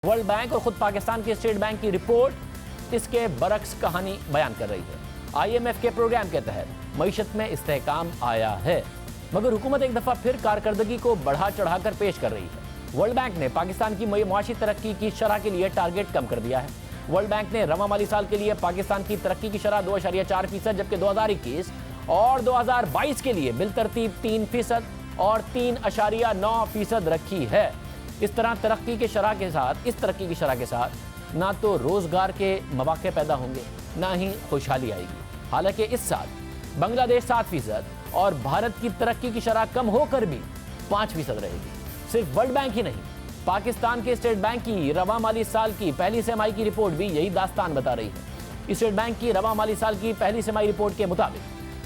World bank और खुद पाकिस्तान की स्टेट बैंक की रिपोर्ट इसके बरक्स कहानी बयान कर रही है। आईएमएफ के प्रोग्राम के तहत मईशत में इस्तेहकाम आया है, मगर हुकूमत एक दफा फिर कारकर्दगी को बढ़ा चढ़ाकर पेश कर रही है। वर्ल्ड बैंक ने पाकिस्तान की मुआशी तरक्की की शरह के लिए टारगेट कम कर दिया है। वर्ल्ड बैंक ने रवा माली साल के लिए पाकिस्तान की तरक्की की शरह 2.4%, जबकि 2021 और 2022 के लिए बिलतरतीब 3% और 3.9% रखी है। इस तरक्की की शरह के साथ ना तो रोजगार के मौके पैदा होंगे, ना ही खुशहाली आएगी। हालांकि इस साल बांग्लादेश 7% और भारत की तरक्की की शरह कम होकर भी 5% रहेगी। सिर्फ वर्ल्ड बैंक ही नहीं, पाकिस्तान के स्टेट बैंक की रवा माली साल की पहली तिमाही की रिपोर्ट भी यही दास्तान बता रही है। स्टेट बैंक की रवा माली साल की पहली तिमाही रिपोर्ट के मुताबिक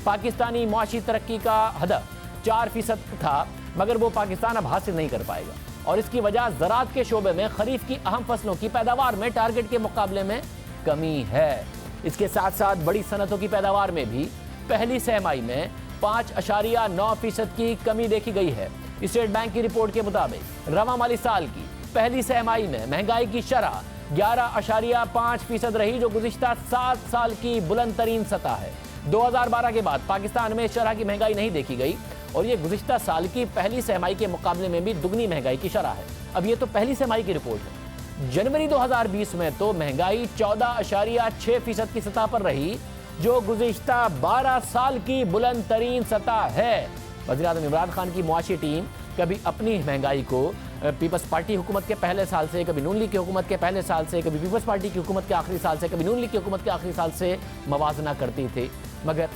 पाकिस्तानी मुआशी तरक्की का हदफ 4% था, मगर वो पाकिस्तान अब हासिल नहीं कर पाएगा और इसकी वजह ज़राअत के शोबे में खरीफ की अहम फसलों की पैदावार में टारगेट के मुकाबले में कमी है। इसके साथ साथ बड़ी सनतों की पैदावार में भी पहली तिमाही में 5.9% की कमी देखी गई है। स्टेट बैंक की रिपोर्ट के मुताबिक रवा माली साल की पहली तिमाही में महंगाई की शरह 11.5% रही, जो गुज़िश्ता 7 साल की बुलंद तरीन सतह है। 2012 के बाद पाकिस्तान में इस शरह की महंगाई नहीं देखी गई और ये गुज़िश्ता साल की पहली तिमाही के मुकाबले में भी दुगनी महंगाई की शरह है। अब ये तो पहली तिमाही की रिपोर्ट है। जनवरी 2020 में तो महंगाई 14.6% की सतह पर रही, जो गुज़िश्ता 12 साल की बुलंद तरीन सतह है। वज़ीर-ए-आज़म इमरान खान की मुआशी टीम कभी अपनी महंगाई को पीपल्स पार्टी हुकूमत के पहले साल से, कभी नून लीग की हुकूमत के पहले साल से, कभी पीपल्स पार्टी की हुकूमत के आखिरी साल से, कभी नून लीग की हुकूमत के आखिरी साल से मवाजना करती थी। मगर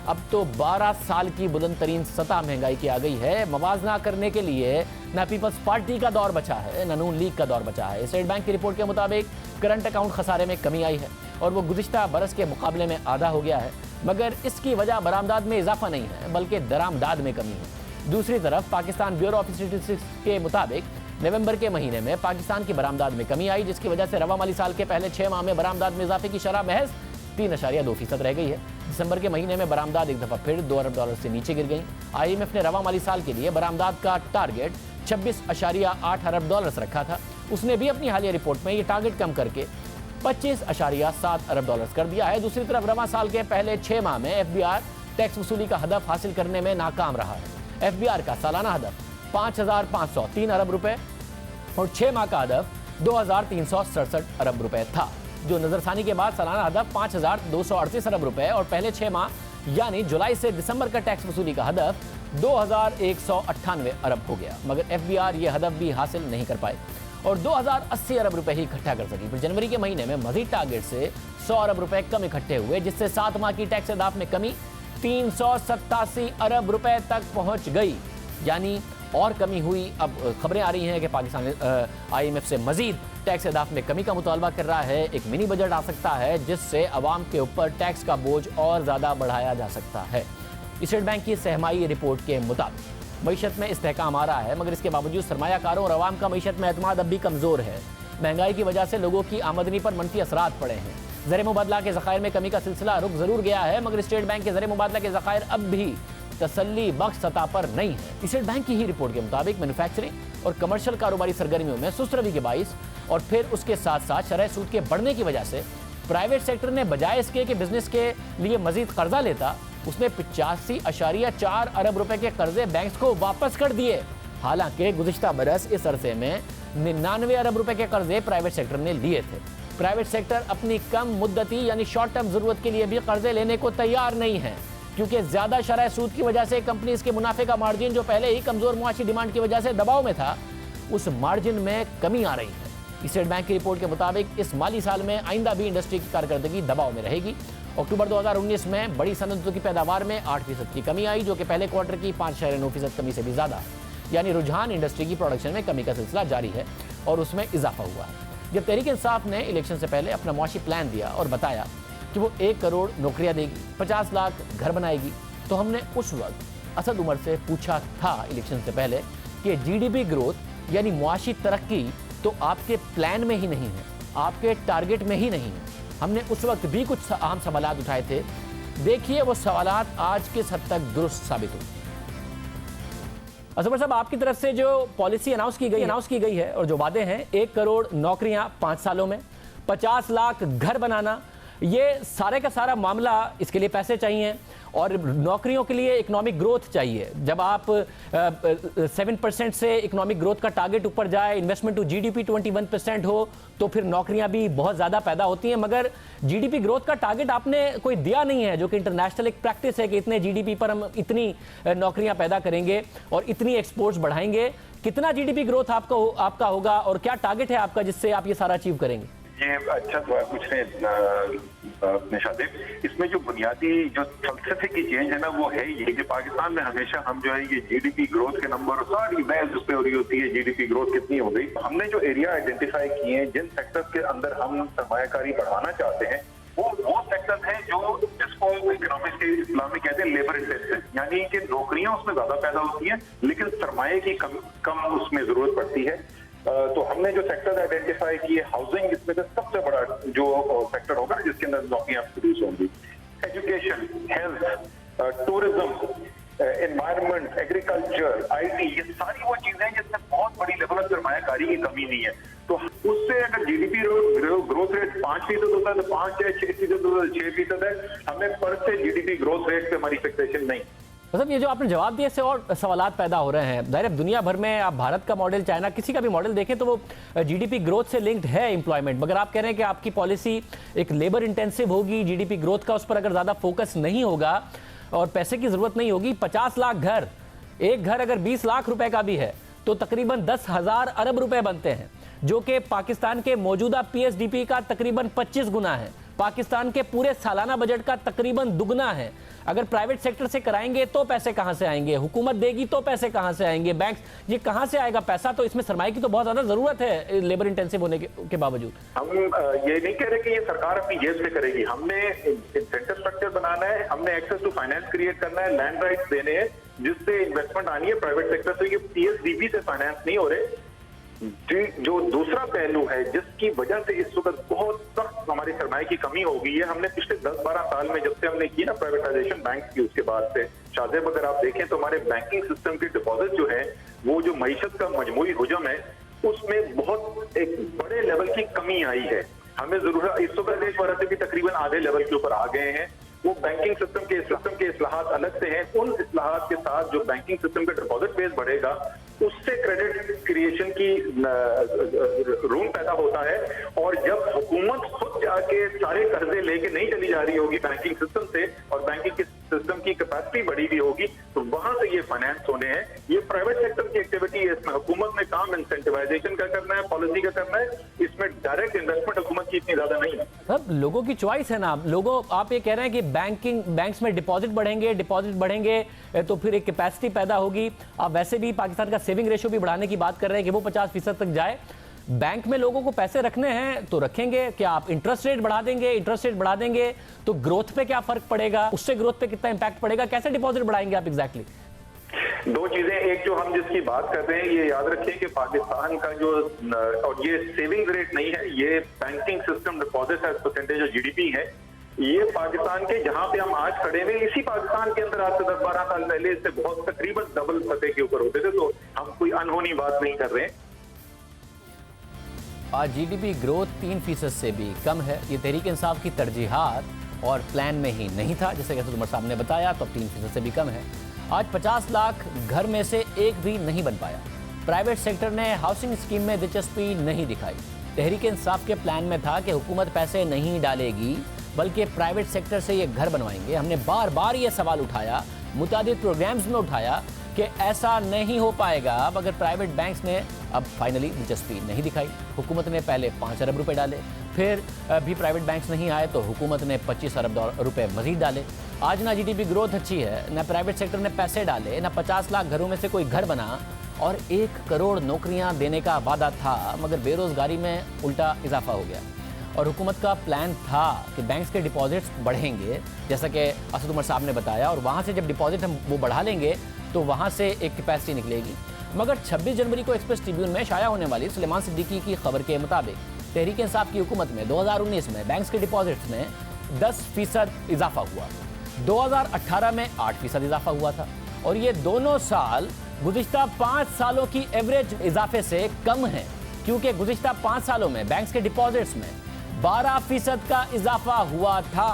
अब तो 12 साल की बुलंद तरीन सतह महंगाई की आ गई है। मवाजना करने के लिए ना पीपल्स पार्टी का दौर बचा है, ना नून लीग का दौर बचा है। स्टेट बैंक की रिपोर्ट के मुताबिक करंट अकाउंट खसारे में कमी आई है और वो गुज़िश्ता बरस के मुकाबले में आधा हो गया है, मगर इसकी वजह बरामदाद में इजाफा नहीं है, बल्कि दरामदाद में कमी है। दूसरी तरफ पाकिस्तान ब्यूरो ऑफ स्टैटिस्टिक्स के मुताबिक नवंबर के महीने में पाकिस्तान की बरामदाद में कमी आई, जिसकी वजह से रवा माली साल के पहले 6 माह में बरामदाद में इजाफे की शरह महज 3.2% रह गई है। दिसंबर के महीने में बरामदाद एक दफा फिर $2 अरब से नीचे गिर गई। आईएमएफ ने रवा माली साल के लिए बरामदाद का टारगेट 26.8 अरब डॉलर रखा था। उसने भी अपनी हालिया रिपोर्ट में ये टारगेट कम करके 25.7 अरब डॉलर कर दिया है। दूसरी तरफ रवा साल के पहले 6 माह में एफबीआर टैक्स वसूली का हदफ हासिल करने में नाकाम रहा है। एफबीआर का सालाना हदफ 5,503 अरब रुपए और 6 माह का हदफ 2,367 अरब रुपए था, जो नजरसानी के बाद सालाना हदफ 5,238 अरब रुपए और पहले 6 माह यानी जुलाई से दिसंबर का टैक्स वसूली का हदफ 2,198 अरब हो गया। मगर एफबीआर ये हदफ भी हासिल नहीं कर पाए और 2,080 अरब रुपए ही इकट्ठा कर सकी। फिर जनवरी के महीने में मजीद टारगेट से 100 अरब रुपए कम इकट्ठे हुए, जिससे 7 माह की टैक्स अहदाफ में कमी 387 अरब रुपए तक पहुंच गई, यानी और कमी हुई। अब खबरें आ रही हैं कि पाकिस्तान आईएमएफ से मजीद टैक्स अहदाफ में कमी का मुतालबा कर रहा है। एक मिनी बजट आ सकता है जिससे अवाम के ऊपर टैक्स का बोझ और ज़्यादा बढ़ाया जा सकता है। स्टेट बैंक की तिमाही रिपोर्ट के मुताबिक मईशत में इस्तेहकाम आ रहा है, मगर इसके बावजूद सरमायाकारों और अवाम का मईशत में एतमाद अब भी कमज़ोर है। महंगाई की वजह से लोगों की आमदनी पर मनफी असरात पड़े हैं। ज़र मुबादला के ज़खायर में कमी का सिलसिला रुक ज़रूर गया है, मगर स्टेट बैंक के ज़र मुबादला के ज़खायर अब भी तसल्ली बख्श सतह पर नहीं है। स्टेट बैंक की ही रिपोर्ट के मुताबिक मैन्युफैक्चरिंग और कमर्शियल कारोबारी सरगर्मियों में सुस्त रवि के बाइस और फिर उसके साथ साथ शरह सूद के बढ़ने की वजह से प्राइवेट सेक्टर ने बजाय इसके कि बिजनेस के लिए मजीद कर्जा लेता, उसने 85.4 अरब रुपए के कर्जे बैंक्स को वापस कर दिए। हालांकि गुज़िश्ता बरस इस अरसे में 99 अरब रुपए के कर्जे प्राइवेट सेक्टर ने लिए थे। प्राइवेट सेक्टर अपनी कम मुद्दती यानी शॉर्ट टर्म जरूरत के लिए भी कर्जे लेने को तैयार नहीं है, क्योंकि ज्यादा शरह सूद की वजह से कंपनीज के मुनाफे का मार्जिन, जो पहले ही कमजोर मुआशी डिमांड की वजह से दबाव में था, उस मार्जिन में कमी आ रही है। स्टेट बैंक की रिपोर्ट के मुताबिक इस माली साल में आइंदा भी इंडस्ट्री की कारकर्दगी दबाव में रहेगी। अक्टूबर 2019 में बड़ी सनतों की पैदावार में 8% की कमी आई, जो कि पहले क्वार्टर की 5.9% कमी से भी ज्यादा, यानी रुझान इंडस्ट्री की प्रोडक्शन में कमी का सिलसिला जारी है और उसमें इजाफा हुआ है। जब तहरीक इंसाफ ने इलेक्शन से पहले अपना मुआशी प्लान दिया और बताया कि वो 1 करोड़ नौकरियां देगी, 50 लाख घर बनाएगी, तो हमने उस वक्त असद उमर से पूछा था इलेक्शन से पहले कि जीडीपी ग्रोथ यानी मुआशी तरक्की तो आपके प्लान में ही नहीं है, आपके टारगेट में ही नहीं है। हमने उस वक्त भी कुछ अहम सवालात उठाए थे। देखिए वो सवालात आज किस हद तक दुरुस्त साबित हुए। असबर साहब, आपकी तरफ से जो पॉलिसी अनाउंस की गई है और जो वादे हैं, 1 करोड़ नौकरियां 5 सालों में, 50 लाख घर बनाना, ये सारे का सारा मामला, इसके लिए पैसे चाहिए और नौकरियों के लिए इकोनॉमिक ग्रोथ चाहिए। जब आप 7% से इकोनॉमिक ग्रोथ का टारगेट ऊपर जाए, इन्वेस्टमेंट टू जीडीपी 21% हो, तो फिर नौकरियां भी बहुत ज़्यादा पैदा होती हैं। मगर जीडीपी ग्रोथ का टारगेट आपने कोई दिया नहीं है, जो कि इंटरनेशनल एक प्रैक्टिस है कि इतने जीडीपी पर हम इतनी नौकरियां पैदा करेंगे और इतनी एक्सपोर्ट्स बढ़ाएंगे। कितना जीडीपी ग्रोथ आपका होगा और क्या टारगेट है आपका जिससे आप ये सारा अचीव करेंगे? ये अच्छा सवाल पूछ रहे हैं निशादेव। इसमें जो बुनियादी जो फलसफे की चेंज है ना, वो है ये कि पाकिस्तान में हमेशा हम जो है ये जीडीपी ग्रोथ के नंबर सारी बहस उस पर हो रही होती है, जीडीपी ग्रोथ कितनी हो गई। हमने जो एरिया आइडेंटिफाई किए हैं, जिन सेक्टर्स के अंदर हम सरमायाकारी बढ़ाना चाहते हैं, वो सेक्टर है जो जिसको इकोनॉमिक्स के इस्लामी कहते हैं लेबर इंटेंसिव, यानी कि नौकरियां उसमें ज्यादा पैदा होती हैं लेकिन सरमाए की कम उसमें जरूरत पड़ती है। तो हमने जो सेक्टर आइडेंटिफाई किए, हाउसिंग इसमें से सबसे बड़ा जो सेक्टर होगा जिसके अंदर नौकरियां प्रोड्यूस होंगी। Education, health, tourism, environment, agriculture, IT, ये सारी वो चीजें हैं जिसमें बहुत बड़ी लेवल ऑफ सरमायाकारी की कमी नहीं है। तो उससे अगर जीडीपी ग्रोथ रेट 5% होता है तो 5 या 6% होता है 6% है। हमें पर से जीडीपी ग्रोथ रेट पे हमारी फिक्सेशन नहीं। मतलब ये जो आपने जवाब दिया, इससे और सवालात पैदा हो रहे हैं। ज़ाहिर है दुनिया भर में आप भारत का मॉडल, चाइना, किसी का भी मॉडल देखें तो वो जीडीपी ग्रोथ से लिंक्ड है एम्प्लॉयमेंट। मगर आप कह रहे हैं कि आपकी पॉलिसी एक लेबर इंटेंसिव होगी, जीडीपी ग्रोथ का उस पर अगर ज़्यादा फोकस नहीं होगा और पैसे की ज़रूरत नहीं होगी। 50 लाख घर, एक घर अगर 20 लाख रुपए का भी है तो तकरीबन 10,000 अरब रुपए बनते हैं, जो कि पाकिस्तान के मौजूदा पीएसडीपी का तकरीबन 25 गुना है, पाकिस्तान के पूरे सालाना बजट का तकरीबन दुगना है। अगर प्राइवेट सेक्टर से कराएंगे तो पैसे कहां से आएंगे, हुकूमत देगी तो पैसे कहां से आएंगे, बैंक, ये कहां से आएगा पैसा? तो इसमें सरमाए की तो बहुत ज्यादा जरूरत है लेबर इंटेंसिव होने के बावजूद। हम ये नहीं कह रहे कि ये सरकार अपनी जेब से करेगी। हमने इंसेंटिव स्ट्रक्चर बनाना है, हमने एक्सेस टू फाइनेंस क्रिएट करना है, लैंड राइट्स देने हैं जिससे इन्वेस्टमेंट आनी है प्राइवेट सेक्टर से। ये पीएसडीपी से फाइनेंस नहीं हो रहे। जो दूसरा पहलू है जिसकी वजह से इस वक्त बहुत सख्त हमारी सरमाए की कमी हो गई है, हमने पिछले 10-12 साल में जब से हमने की ना प्राइवेटाइजेशन बैंक की, उसके बाद से शादेब अगर आप देखें तो हमारे बैंकिंग सिस्टम के डिपॉजिट जो है, वो जो मईशत का मजमूई हुजम है, उसमें बहुत एक बड़े लेवल की कमी आई है। हमें जरूरत, इस वक्त देश भर से भी तकरीबन आधे लेवल के ऊपर आ गए हैं। वो बैंकिंग सिस्टम के इस्लाहात अलग से हैं। उन इस्लाहात के साथ जो बैंकिंग सिस्टम का डिपॉजिट बेस बढ़ेगा, उससे क्रेडिट क्रिएशन की रूम पैदा होता है। और जब हुकूमत खुद जाके सारे कर्जे लेके नहीं चली जा रही होगी बैंकिंग सिस्टम से और बैंकिंग सिस्टम की कैपेसिटी बढ़ी हुई होगी, तो वहां से ये फाइनेंस होने हैं। ये प्राइवेट सेक्टर की एक्टिविटी है, इसमें हुकूमत ने काम इंसेंटिवाइजेशन का करना है, पॉलिसी का करना है। इसमें डायरेक्ट इन्वेस्टमेंट हुकूमत की इतनी ज्यादा नहीं है। अब लोगों की चॉइस है ना, लोगों, आप ये कह रहे हैं कि बैंक्स में डिपॉजिट बढ़ेंगे तो फिर एक कैपेसिटी पैदा होगी। आप वैसे भी पाकिस्तान का सेविंग रेशियो भी बढ़ाने की बात कर रहे हैं कि वो 50% तक जाए। बैंक में लोगों को पैसे रखने हैं तो रखेंगे, क्या आप इंटरेस्ट रेट बढ़ा देंगे तो ग्रोथ पे क्या फर्क पड़ेगा, उससे ग्रोथ पे कितना इंपैक्ट पड़ेगा, कैसे डिपॉजिट बढ़ाएंगे आप एग्जैक्टली? दो चीजें, एक जो हम जिसकी बात कर रहे हैं, ये याद रखें कि पाकिस्तान का जो, और ये सेविंग रेट नहीं है, ये banking system deposit as percentage of GDP है। ये पाकिस्तान के जहां पे हम आज खड़े हुए, इसी पाकिस्तान के अंदर आज से 10-12 साल पहले इससे बहुत तकरीबन डबल सतह के ऊपर होते थे। तो हम कोई अनहोनी बात नहीं कर रहे हैं। आज जीडीपी ग्रोथ 3% से भी कम है। ये तहरीक इंसाफ की तरजीहात और प्लान में ही नहीं था, जैसे कि असद उमर साहब ने बताया, तो अब 3% से भी कम है। आज 50 लाख घर में से एक भी नहीं बन पाया। प्राइवेट सेक्टर ने हाउसिंग स्कीम में दिलचस्पी नहीं दिखाई। तहरीक इंसाफ के प्लान में था कि हुकूमत पैसे नहीं डालेगी बल्कि प्राइवेट सेक्टर से ये घर बनवाएंगे। हमने बार बार ये सवाल उठाया, मुतादिद प्रोग्राम्स में उठाया कि ऐसा नहीं हो पाएगा मगर प्राइवेट बैंक्स ने अब फाइनली दिलचस्पी नहीं दिखाई। हुकूमत ने पहले 5 अरब रुपए डाले, फिर भी प्राइवेट बैंक्स नहीं आए तो हुकूमत ने 25 अरब रुपए मजीद डाले। आज ना जीडीपी ग्रोथ अच्छी है, ना प्राइवेट सेक्टर ने पैसे डाले, ना 50 लाख घरों में से कोई घर बना, और 1 करोड़ नौकरियां देने का वादा था मगर बेरोजगारी में उल्टा इजाफा हो गया। और हुकूमत का प्लान था कि बैंक्स के डिपॉजिट्स बढ़ेंगे, जैसा कि असद उमर साहब ने बताया, और वहाँ से जब डिपॉजिट हम वो बढ़ा लेंगे तो वहाँ से एक कैपेसिटी निकलेगी। मगर 26 जनवरी को एक्सप्रेस ट्रिब्यून में शाया होने वाली सुलेमान सिद्दीकी की खबर के मुताबिक तहरीक इंसाफ की हुकूमत में 2019 में बैंक्स के डिपॉजिट्स में 10% इजाफा हुआ, 2018 में 8% इजाफा हुआ था, और ये दोनों साल गुज़िश्ता 5 सालों की एवरेज इजाफे से कम है, क्योंकि गुज़िश्ता 5 सालों में बैंक्स के डिपॉजिट्स में 12% का इजाफा हुआ था।